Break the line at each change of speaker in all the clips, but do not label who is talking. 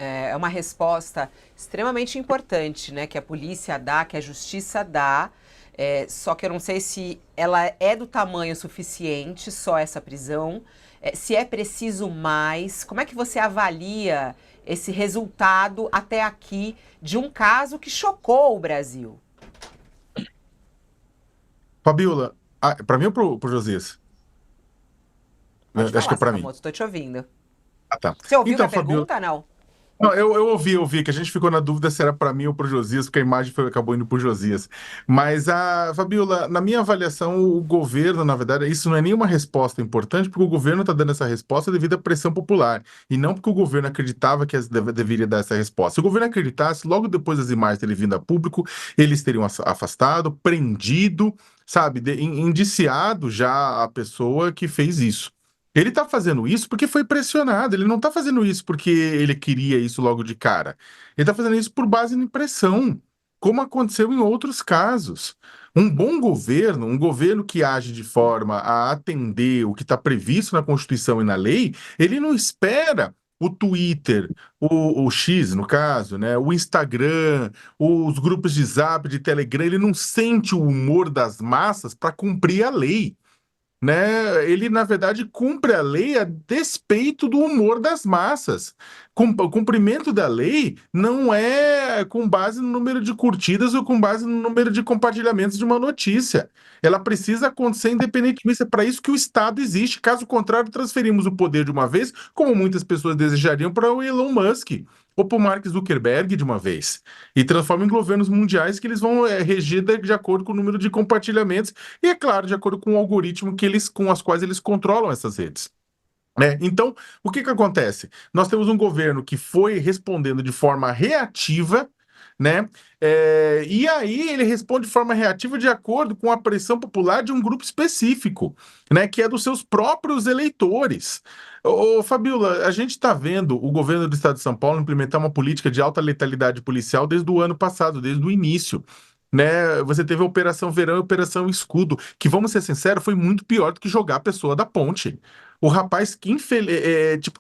É uma resposta extremamente importante, né? Que a polícia dá, que a justiça dá. Só que eu não sei se ela é do tamanho suficiente, só essa prisão. Se é preciso mais. Como é que você avalia esse resultado até aqui de um caso que chocou o Brasil?
Fabiola, para mim ou pro Josias?
Pode
Acho que
falar,
é para mim.
Sakamoto, estou te ouvindo.
Ah, tá.
Você ouviu minha
Então, Fabiola,
pergunta, não?
não, eu ouvi, que a gente ficou na dúvida se era para mim ou pro Josias, porque a imagem acabou indo pro Josias. Mas, Fabiola, na minha avaliação, o governo, na verdade, isso não é nenhuma resposta importante, porque o governo está dando essa resposta devido à pressão popular, e não porque o governo acreditava que deveria dar essa resposta. Se o governo acreditasse, logo depois das imagens terem vindo a público, eles teriam afastado, prendido, sabe, indiciado já a pessoa que fez isso. Ele tá fazendo isso porque foi pressionado. Ele não tá fazendo isso porque ele queria isso logo de cara. Ele tá fazendo isso por base em pressão, como aconteceu em outros casos. Um bom governo, um governo que age de forma a atender o que está previsto na Constituição e na lei, ele não espera o Twitter, o X, no caso, né, o Instagram, os grupos de Zap, de Telegram, ele não sente o humor das massas para cumprir a lei, né? Ele, na verdade, cumpre a lei a despeito do humor das massas. O cumprimento da lei não é com base no número de curtidas ou com base no número de compartilhamentos de uma notícia. Ela precisa acontecer independentemente. É para isso que o Estado existe. Caso contrário, transferimos o poder de uma vez, como muitas pessoas desejariam, para o Elon Musk ou para o Mark Zuckerberg de uma vez. E transforma em governos mundiais que eles vão reger de acordo com o número de compartilhamentos e, é claro, de acordo com o algoritmo com as quais eles controlam essas redes. Né? Então, o que que acontece? Nós temos um governo que foi respondendo de forma reativa, né? E aí ele responde de forma reativa de acordo com a pressão popular de um grupo específico, né? Que é dos seus próprios eleitores. Fabiola, a gente está vendo o governo do estado de São Paulo implementar uma política de alta letalidade policial desde o ano passado, desde o início. Né? Você teve a Operação Verão e a Operação Escudo, que, vamos ser sinceros, foi muito pior do que jogar a pessoa da ponte. O rapaz que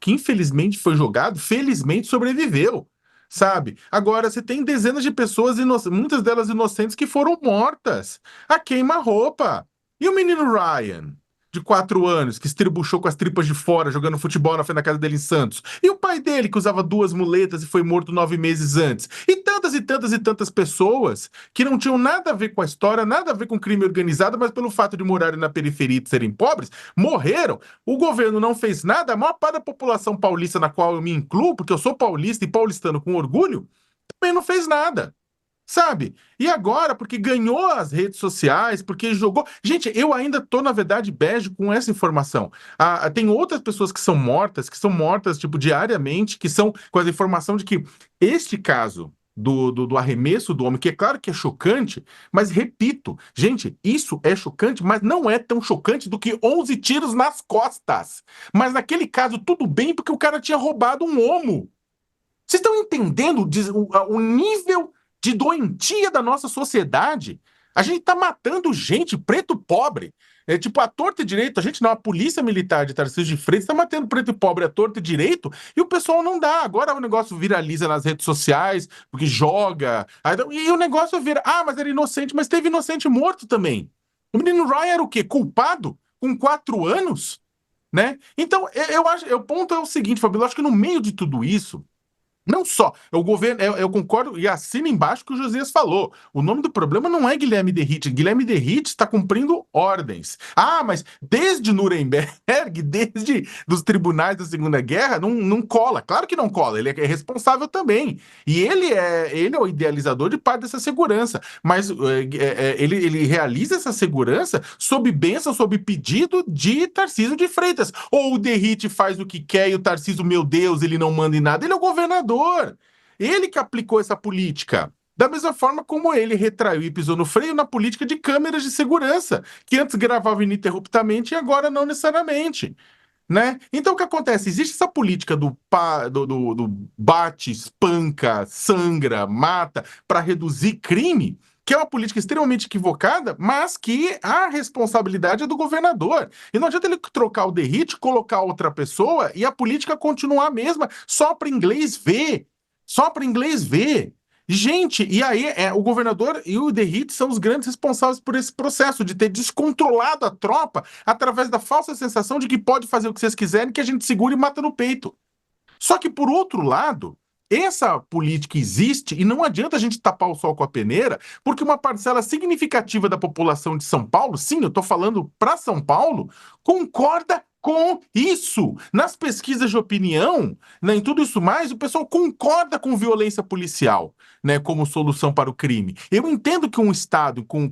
infelizmente foi jogado, felizmente sobreviveu, sabe? Agora, você tem dezenas de pessoas, muitas delas inocentes, que foram mortas a queima-roupa. E o menino Ryan, de 4 anos, que estribuchou com as tripas de fora, jogando futebol na frente da casa dele em Santos? E o pai dele, que usava 2 muletas e foi morto 9 meses antes? E tantas e tantas e tantas pessoas que não tinham nada a ver com a história, nada a ver com crime organizado, mas pelo fato de morarem na periferia e de serem pobres, morreram. O governo não fez nada. A maior parte da população paulista, na qual eu me incluo, porque eu sou paulista e paulistano com orgulho, também não fez nada. Sabe? E agora, porque ganhou as redes sociais, porque jogou. Gente, eu ainda tô, na verdade, bege com essa informação. Tem outras pessoas que são mortas, tipo, diariamente, que são com a informação de que este caso do arremesso do homem, que é claro que é chocante, mas repito, gente, isso é chocante, mas não é tão chocante do que 11 tiros nas costas. Mas naquele caso, tudo bem, porque o cara tinha roubado um homo. Vocês estão entendendo o nível de doentia da nossa sociedade? A gente tá matando gente, preto pobre. É tipo, a torta e direito, a gente não, a polícia militar de Tarcísio de Freitas está matando preto e pobre a torta e direito, e o pessoal não dá. Agora o negócio viraliza nas redes sociais, porque joga. E o negócio vira, mas era inocente, mas teve inocente morto também. O menino Ryan era o quê? Culpado? Com 4 anos? Né? Então, eu acho, o ponto é o seguinte, Fabio, eu acho que no meio de tudo isso, não só, o governo, eu concordo e assino embaixo o que o Josias falou. O nome do problema não é Guilherme Derrite. Guilherme Derrite está cumprindo ordens. Mas desde Nuremberg, desde dos tribunais da Segunda Guerra, não cola. Claro que não cola. Ele é responsável também. E ele é o idealizador de parte dessa segurança. Mas ele realiza essa segurança sob bênção, sob pedido de Tarcísio de Freitas. Ou o Derrite faz o que quer e o Tarcísio, meu Deus, ele não manda em nada. Ele é o governador. Ele que aplicou essa política. Da mesma forma como ele retraiu e pisou no freio na política de câmeras de segurança, que antes gravavam ininterruptamente e agora não necessariamente. Né? Então o que acontece? Existe essa política do bate, espanca, sangra, mata para reduzir crime, que é uma política extremamente equivocada, mas que a responsabilidade é do governador. E não adianta ele trocar o Derrite, colocar outra pessoa e a política continuar a mesma, só para inglês ver. Só para inglês ver. Gente, e aí o governador e o Derrite são os grandes responsáveis por esse processo de ter descontrolado a tropa através da falsa sensação de que pode fazer o que vocês quiserem, que a gente segura e mata no peito. Só que, por outro lado, essa política existe e não adianta a gente tapar o sol com a peneira, porque uma parcela significativa da população de São Paulo, sim, eu estou falando para São Paulo, concorda com isso. Nas pesquisas de opinião, né, em tudo isso mais, o pessoal concorda com violência policial, né, como solução para o crime. Eu entendo que um Estado com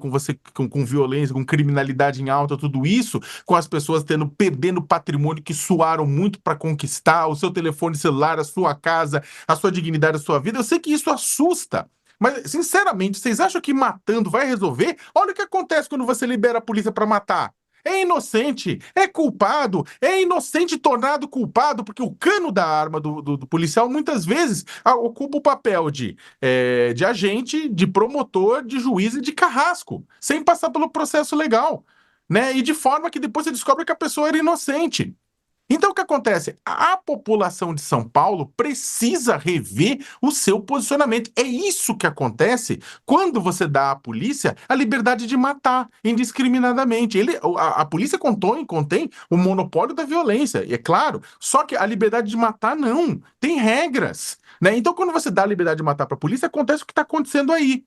violência, com criminalidade em alta, tudo isso, com as pessoas perdendo patrimônio que suaram muito para conquistar, o seu telefone celular, a sua casa, a sua dignidade, a sua vida, eu sei que isso assusta. Mas, sinceramente, vocês acham que matando vai resolver? Olha o que acontece quando você libera a polícia para matar. É inocente, é culpado, é inocente tornado culpado, porque o cano da arma do policial muitas vezes ocupa o papel de agente, de promotor, de juiz e de carrasco, sem passar pelo processo legal, né? E de forma que depois você descobre que a pessoa era inocente. Então, o que acontece? A população de São Paulo precisa rever o seu posicionamento. É isso que acontece quando você dá à polícia a liberdade de matar indiscriminadamente. A polícia contém o monopólio da violência, é claro. Só que a liberdade de matar não. Tem regras, né? Então, quando você dá a liberdade de matar para a polícia, acontece o que está acontecendo aí.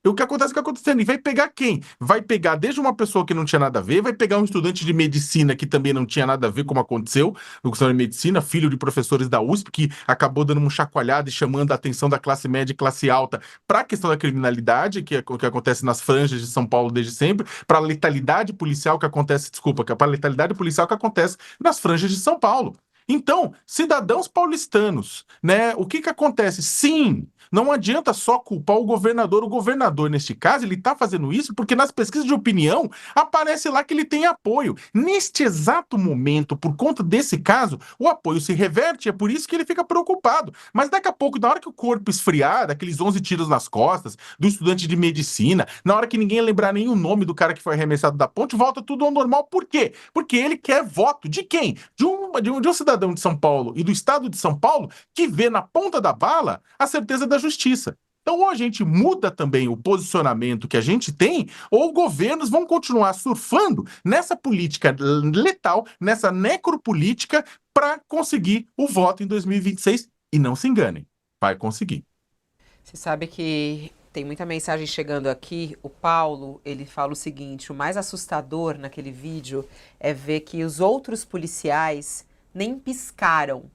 E o que acontece é o que está acontecendo. E vai pegar quem? Vai pegar desde uma pessoa que não tinha nada a ver, vai pegar um estudante de medicina que também não tinha nada a ver, como aconteceu no curso de medicina, filho de professores da USP, que acabou dando uma chacoalhada e chamando a atenção da classe média e classe alta para a questão da criminalidade, que é o que acontece nas franjas de São Paulo desde sempre, para a letalidade policial que acontece, para a letalidade policial que acontece nas franjas de São Paulo. Então, cidadãos paulistanos, né? O que acontece? Sim, não adianta só culpar o governador. O governador, neste caso, ele está fazendo isso porque nas pesquisas de opinião aparece lá que ele tem apoio. Neste exato momento, por conta desse caso, o apoio se reverte, é por isso que ele fica preocupado. Mas daqui a pouco, na hora que o corpo esfriar, daqueles 11 tiros nas costas, do estudante de medicina, na hora que ninguém lembrar nem o nome do cara que foi arremessado da ponte, volta tudo ao normal. Por quê? Porque ele quer voto de quem? De um cidadão de São Paulo e do estado de São Paulo que vê na ponta da bala a certeza da justiça. Então, ou a gente muda também o posicionamento que a gente tem, ou governos vão continuar surfando nessa política letal, nessa necropolítica, para conseguir o voto em 2026. E não se enganem, vai conseguir.
Você sabe que tem muita mensagem chegando aqui. O Paulo, ele fala o seguinte: o mais assustador naquele vídeo é ver que os outros policiais nem piscaram.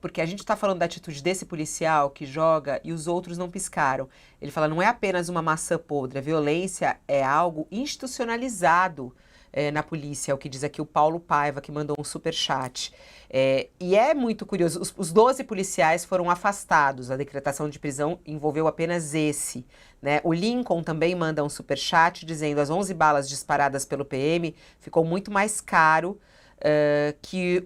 Porque a gente está falando da atitude desse policial que joga e os outros não piscaram. Ele fala, não é apenas uma maçã podre, a violência é algo institucionalizado na polícia, é o que diz aqui o Paulo Paiva, que mandou um superchat. E é muito curioso, os 12 policiais foram afastados, a decretação de prisão envolveu apenas esse, né? O Lincoln também manda um superchat dizendo, as 11 balas disparadas pelo PM ficou muito mais caro que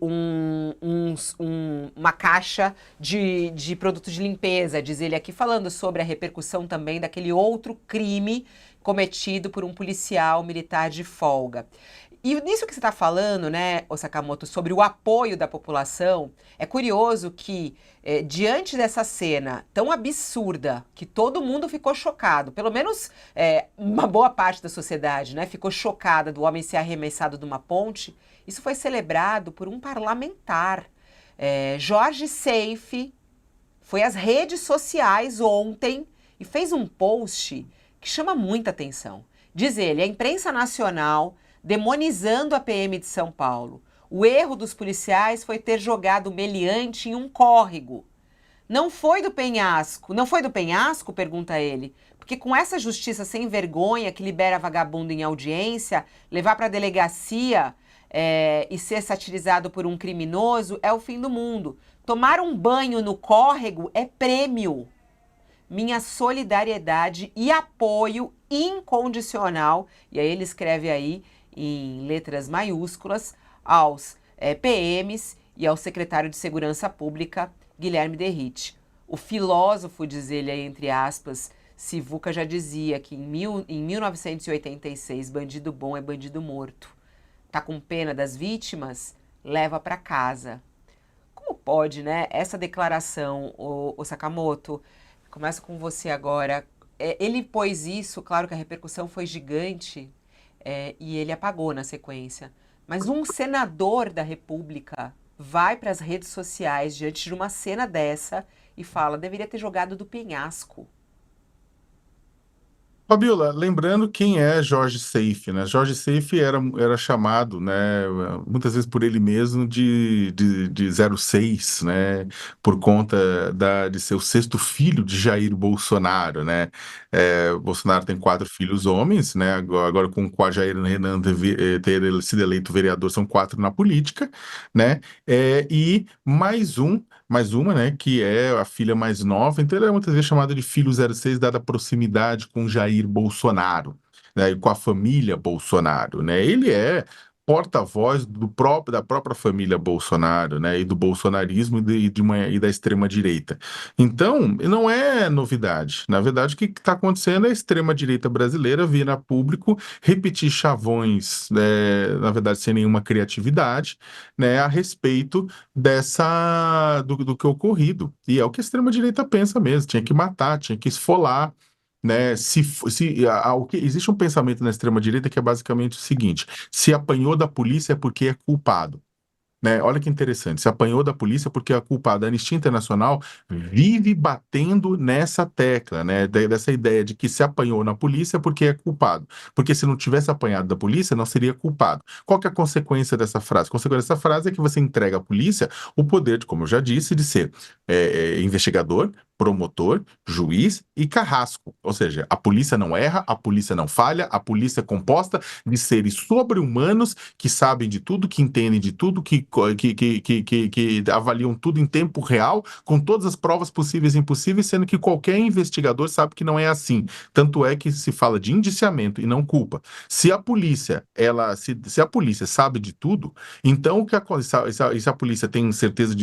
uma caixa de produto de limpeza, diz ele aqui, falando sobre a repercussão também daquele outro crime cometido por um policial militar de folga. E nisso que você está falando, né, ô Sakamoto, sobre o apoio da população, é curioso que, diante dessa cena tão absurda, que todo mundo ficou chocado, pelo menos uma boa parte da sociedade, né, ficou chocada do homem ser arremessado de uma ponte, isso foi celebrado por um parlamentar. Jorge Seife foi às redes sociais ontem e fez um post que chama muita atenção. Diz ele, a imprensa nacional demonizando a PM de São Paulo. O erro dos policiais foi ter jogado o meliante em um córrego. Não foi do penhasco. Não foi do penhasco? Pergunta ele. Porque com essa justiça sem vergonha que libera vagabundo em audiência, levar para a delegacia e ser satirizado por um criminoso é o fim do mundo. Tomar um banho no córrego é prêmio. Minha solidariedade e apoio incondicional, e aí ele escreve aí em letras maiúsculas, aos PMs e ao secretário de Segurança Pública, Guilherme Derrite. O filósofo, diz ele aí, entre aspas, Sivuca já dizia que em 1986, bandido bom é bandido morto. Tá com pena das vítimas? Leva para casa. Como pode, né? Essa declaração, o Sakamoto, começa com você agora. Ele pôs isso, claro que a repercussão foi gigante, e ele apagou na sequência. Mas um senador da República vai para as redes sociais diante de uma cena dessa e fala: deveria ter jogado do penhasco.
Fabiola, lembrando quem é Jorge Seife, né? Jorge Seife era chamado, né, muitas vezes por ele mesmo de 06, né, por conta de ser o sexto filho de Jair Bolsonaro, né? Bolsonaro tem quatro filhos homens, né? Agora com o Jair Renan ter sido eleito vereador, são quatro na política, né? E mais uma, né, que é a filha mais nova, então ele é muitas vezes chamado de filho 06, dada a proximidade com Jair Bolsonaro, né, e com a família Bolsonaro, né? Ele é porta-voz da própria família Bolsonaro, né, e do bolsonarismo e da extrema-direita. Então, não é novidade. Na verdade, o que está acontecendo é a extrema-direita brasileira vir a público repetir chavões, né, na verdade, sem nenhuma criatividade, né, a respeito do que ocorrido. E é o que a extrema-direita pensa mesmo, tinha que matar, tinha que esfolar, né? Existe um pensamento na extrema-direita que é basicamente o seguinte: se apanhou da polícia é porque é culpado. Né? Olha que interessante, se apanhou da polícia porque a culpada, a Anistia Internacional vive batendo nessa tecla, né? Dessa ideia de que se apanhou na polícia porque é culpado, porque se não tivesse apanhado da polícia não seria culpado. Qual que é a consequência dessa frase? A consequência dessa frase é que você entrega à polícia o poder, como eu já disse, de ser investigador, promotor, juiz e carrasco. Ou seja, a polícia não erra, a polícia não falha, a polícia é composta de seres sobre-humanos que sabem de tudo, que entendem de tudo, que avaliam tudo em tempo real, com todas as provas possíveis e impossíveis, sendo que qualquer investigador sabe que não é assim. Tanto é que se fala de indiciamento e não culpa. Se a polícia, se a polícia sabe de tudo, então se a polícia tem certeza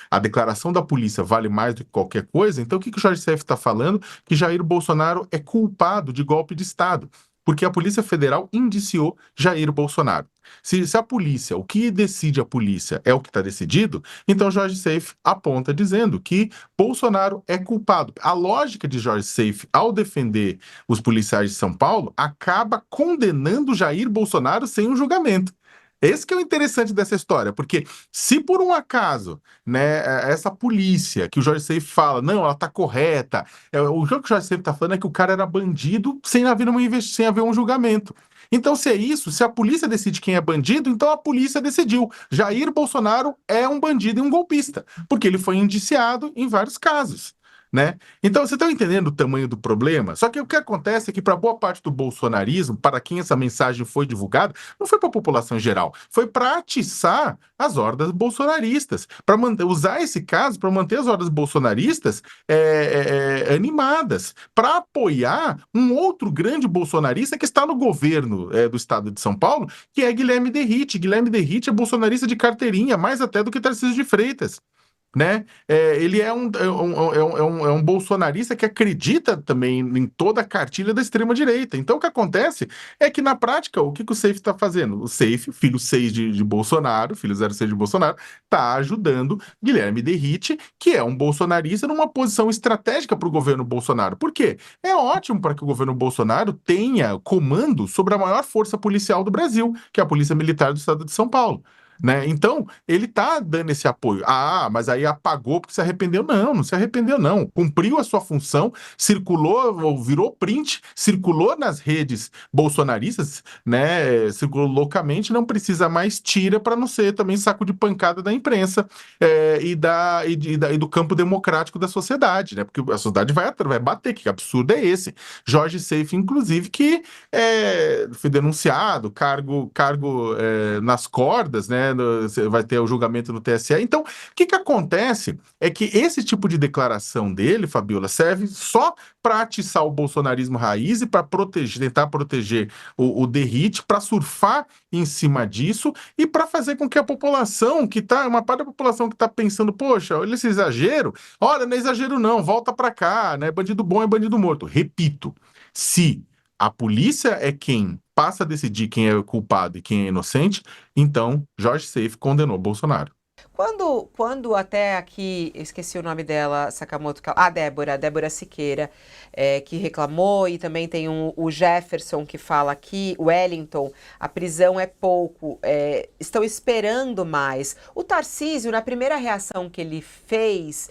a declaração da polícia vale mais do que qualquer coisa, então o que o Jorge Sef está falando? Que Jair Bolsonaro é culpado de golpe de Estado, porque a Polícia Federal indiciou Jair Bolsonaro. Se a polícia, o que decide a polícia é o que está decidido, então Jorge Seife aponta dizendo que Bolsonaro é culpado. A lógica de Jorge Seife, ao defender os policiais de São Paulo, acaba condenando Jair Bolsonaro sem um julgamento. Esse que é o interessante dessa história, porque se por um acaso, né, essa polícia que o Jorge Seife fala, não, ela tá correta, o que o Jorge Seife tá falando é que o cara era bandido sem haver um julgamento. Então, se é isso, se a polícia decide quem é bandido, então a polícia decidiu. Jair Bolsonaro é um bandido e um golpista, porque ele foi indiciado em vários casos. Né? Então, você está entendendo o tamanho do problema? Só que o que acontece é que, para boa parte do bolsonarismo, para quem essa mensagem foi divulgada, não foi para a população em geral, foi para atiçar as hordas bolsonaristas, para usar esse caso para manter as hordas bolsonaristas animadas, para apoiar um outro grande bolsonarista que está no governo do estado de São Paulo, que é Guilherme Derrite. Guilherme Derrite é bolsonarista de carteirinha, mais até do que Tarcísio de Freitas. Né? Ele é um bolsonarista que acredita também em toda a cartilha da extrema-direita. Então, o que acontece é que, na prática, o que o Seife está fazendo? O Seife, filho 6 de Bolsonaro, filho 06 de Bolsonaro, está ajudando Guilherme Derrite, que é um bolsonarista numa posição estratégica para o governo Bolsonaro. Por quê? É ótimo para que o governo Bolsonaro tenha comando sobre a maior força policial do Brasil, que é a Polícia Militar do Estado de São Paulo. Né? Então, ele tá dando esse apoio. Ah, mas aí apagou porque se arrependeu. Não, não se arrependeu, não. Cumpriu a sua função, circulou, virou print, circulou nas redes bolsonaristas, né? Circulou loucamente, não precisa mais, tira para não ser também saco de pancada da imprensa e do campo democrático da sociedade, né? Porque a sociedade vai bater, que absurdo é esse? Jorge Seife, inclusive, que foi denunciado, cargo nas cordas, né? né? Vai ter o julgamento no TSE. Então, o que que acontece é que esse tipo de declaração dele, Fabiola, serve só para atiçar o bolsonarismo raiz e para tentar proteger o derrite, para surfar em cima disso e para fazer com que a população uma parte da população que está pensando, poxa, olha esse exagero, olha, não é exagero não, volta para cá, né? Bandido bom é bandido morto. Repito, se a polícia é quem passa a decidir quem é culpado e quem é inocente, então Jorge Seif condenou Bolsonaro.
Quando até aqui, eu esqueci o nome dela, Sakamoto, Débora Siqueira, que reclamou, e também tem o Jefferson que fala aqui, o Wellington, a prisão é pouco, estão esperando mais. O Tarcísio, na primeira reação que ele fez,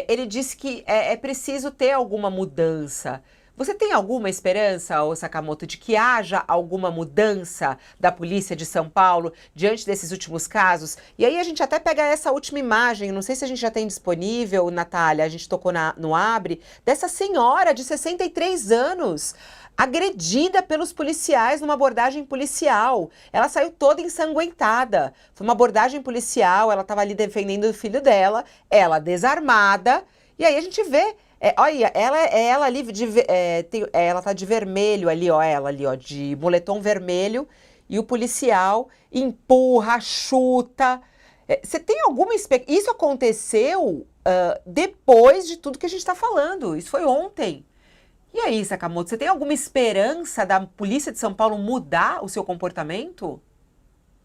ele disse que é preciso ter alguma mudança. Você tem alguma esperança, ô Sakamoto, de que haja alguma mudança da polícia de São Paulo diante desses últimos casos? E aí a gente até pega essa última imagem, não sei se a gente já tem disponível, Natália, a gente tocou no Abre, dessa senhora de 63 anos, agredida pelos policiais numa abordagem policial. Ela saiu toda ensanguentada. Foi uma abordagem policial, ela estava ali defendendo o filho dela, ela desarmada, e aí a gente vê. Olha, ela ali, ela tá de vermelho ali, ó, ela ali, ó, de moletom vermelho, e o policial empurra, chuta. Você tem alguma expectativa? Isso aconteceu depois de tudo que a gente está falando. Isso foi ontem. E aí, Sakamoto, você tem alguma esperança da polícia de São Paulo mudar o seu comportamento?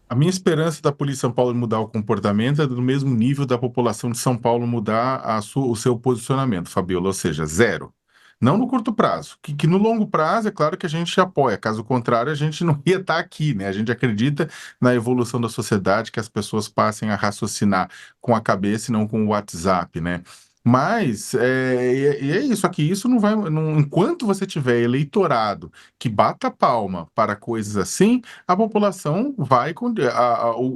A minha esperança da Polícia de São Paulo mudar o comportamento é do mesmo nível da população de São Paulo mudar o seu posicionamento, Fabiola, ou seja, zero. Não no curto prazo, que no longo prazo é claro que a gente apoia, caso contrário a gente não ia estar aqui, né? A gente acredita na evolução da sociedade, que as pessoas passem a raciocinar com a cabeça e não com o WhatsApp, né? Mas é isso aqui, isso não vai. Enquanto você tiver eleitorado que bata palma para coisas assim, a população vai.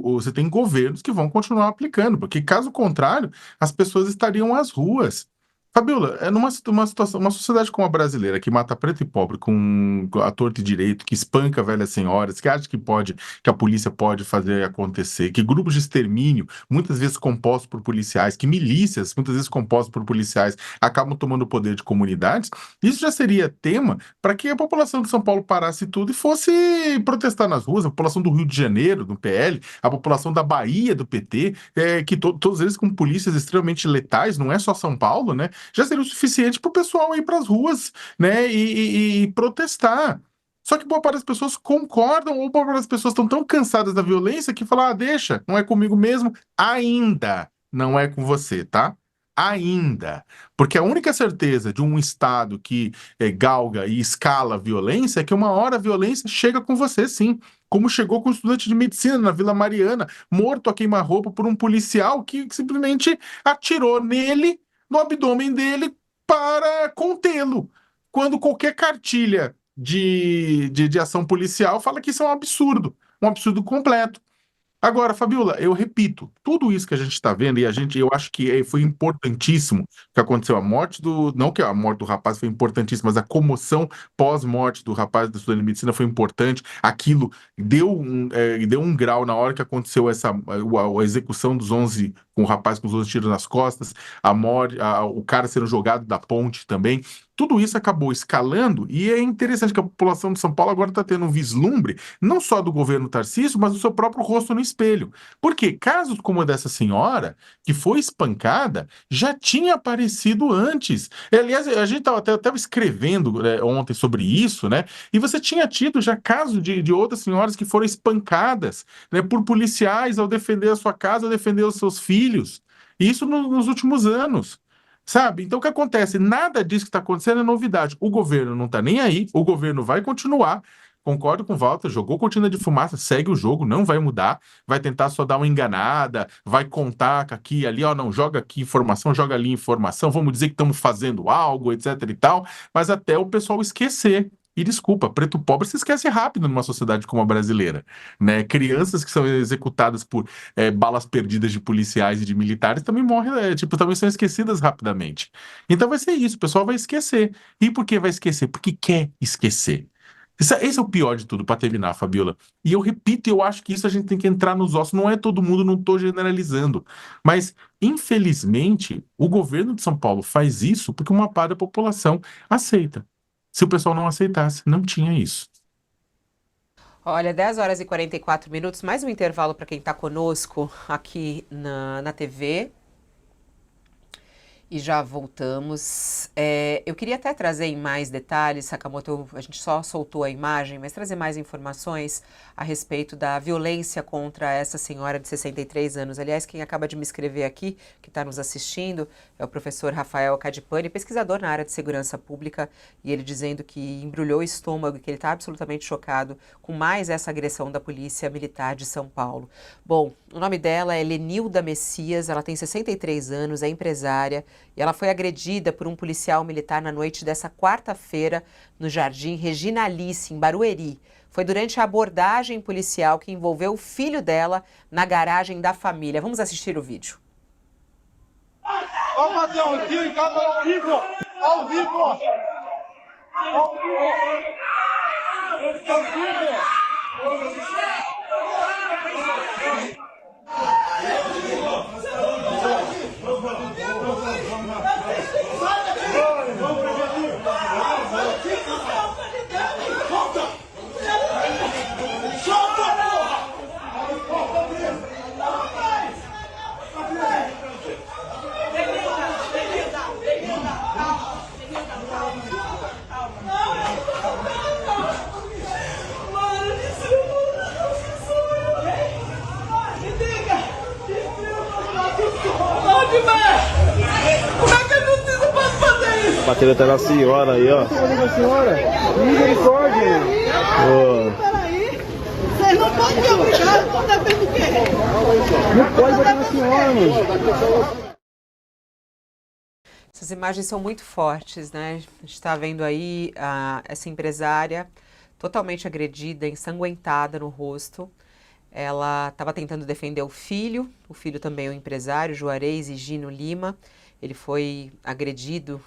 Você tem governos que vão continuar aplicando, porque caso contrário, as pessoas estariam às ruas. Fabiola, uma situação, uma sociedade como a brasileira, que mata preto e pobre com a torta e direito, que espanca velhas senhoras, que acha que a polícia pode fazer acontecer, que grupos de extermínio, muitas vezes compostos por policiais, que milícias, muitas vezes compostas por policiais, acabam tomando o poder de comunidades, isso já seria tema para que a população de São Paulo parasse tudo e fosse protestar nas ruas, a população do Rio de Janeiro, do PL, a população da Bahia, do PT, todos eles com polícias extremamente letais, não é só São Paulo, né? Já seria o suficiente para o pessoal ir para as ruas, né, e protestar. Só que boa parte das pessoas concordam, ou boa parte das pessoas estão tão cansadas da violência que falam, deixa, não é comigo mesmo, ainda não é com você, tá? Ainda. Porque a única certeza de um Estado que galga e escala a violência é que uma hora a violência chega com você, sim. Como chegou com um estudante de medicina na Vila Mariana, morto a queima-roupa por um policial que simplesmente atirou nele no abdômen dele para contê-lo. Quando qualquer cartilha de ação policial fala que isso é um absurdo completo. Agora, Fabiola, eu repito, tudo isso que a gente está vendo, eu acho que foi importantíssimo que aconteceu a morte não que a morte do rapaz foi importantíssima, mas a comoção pós-morte do rapaz da estudante de medicina foi importante, aquilo deu um grau na hora que aconteceu a execução dos 11, com o rapaz com os 11 tiros nas costas, a morte, o cara sendo jogado da ponte também, tudo isso acabou escalando e é interessante que a população de São Paulo agora está tendo um vislumbre não só do governo Tarcísio, mas do seu próprio rosto no espelho. Porque casos como o dessa senhora, que foi espancada, já tinha aparecido antes. Aliás, a gente estava escrevendo ontem sobre isso, né? E você tinha tido já casos de outras senhoras que foram espancadas, né, por policiais ao defender a sua casa, ao defender os seus filhos. Isso nos últimos anos. Sabe? Então, o que acontece? Nada disso que está acontecendo é novidade. O governo não está nem aí, o governo vai continuar. Concordo com o Walter, jogou cortina de fumaça, segue o jogo, não vai mudar, vai tentar só dar uma enganada, vai contar que aqui e ali, ó, não, joga aqui informação, joga ali informação, vamos dizer que estamos fazendo algo, etc e tal, mas até o pessoal esquecer. E desculpa, preto pobre se esquece rápido numa sociedade como a brasileira, né? Crianças que são executadas por balas perdidas de policiais e de militares também morrem, também são esquecidas rapidamente. Então vai ser isso, o pessoal vai esquecer. E por que vai esquecer? Porque quer esquecer. Esse é o pior de tudo, para terminar, Fabiola. E eu repito, eu acho que isso a gente tem que entrar nos ossos. Não é todo mundo, não estou generalizando. Mas, infelizmente, o governo de São Paulo faz isso porque uma parte da população aceita. Se o pessoal não aceitasse, não tinha isso.
Olha, 10 horas e 44 minutos, mais um intervalo para quem está conosco aqui na TV. E já voltamos. Eu queria até trazer em mais detalhes, Sakamoto, a gente só soltou a imagem, mas trazer mais informações a respeito da violência contra essa senhora de 63 anos. Aliás, quem acaba de me escrever aqui, que está nos assistindo, é o professor Rafael Cadipani, pesquisador na área de segurança pública, e ele dizendo que embrulhou o estômago, que ele está absolutamente chocado com mais essa agressão da Polícia Militar de São Paulo. Bom, o nome dela é Lenilda Messias, ela tem 63 anos, é empresária, e ela foi agredida por um policial militar na noite dessa quarta-feira no Jardim Regina Alice, em Barueri. Foi durante a abordagem policial que envolveu o filho dela na garagem da família. Vamos assistir o vídeo.
Vamos fazer um tiro em casa ao vivo! Ao vivo! Ao vivo! Ao vivo!
Bateram até na senhora aí, ó.
Olha, senhora, misericórdia!
Peraí, vocês não podem me obrigar, não depende do quê?
Não pode bater na senhora, mano!
Essas imagens são muito fortes, né? A gente está vendo aí essa empresária totalmente agredida, ensanguentada no rosto. Ela estava tentando defender o filho também é um empresário, Juarez Higino Lima. Ele foi agredido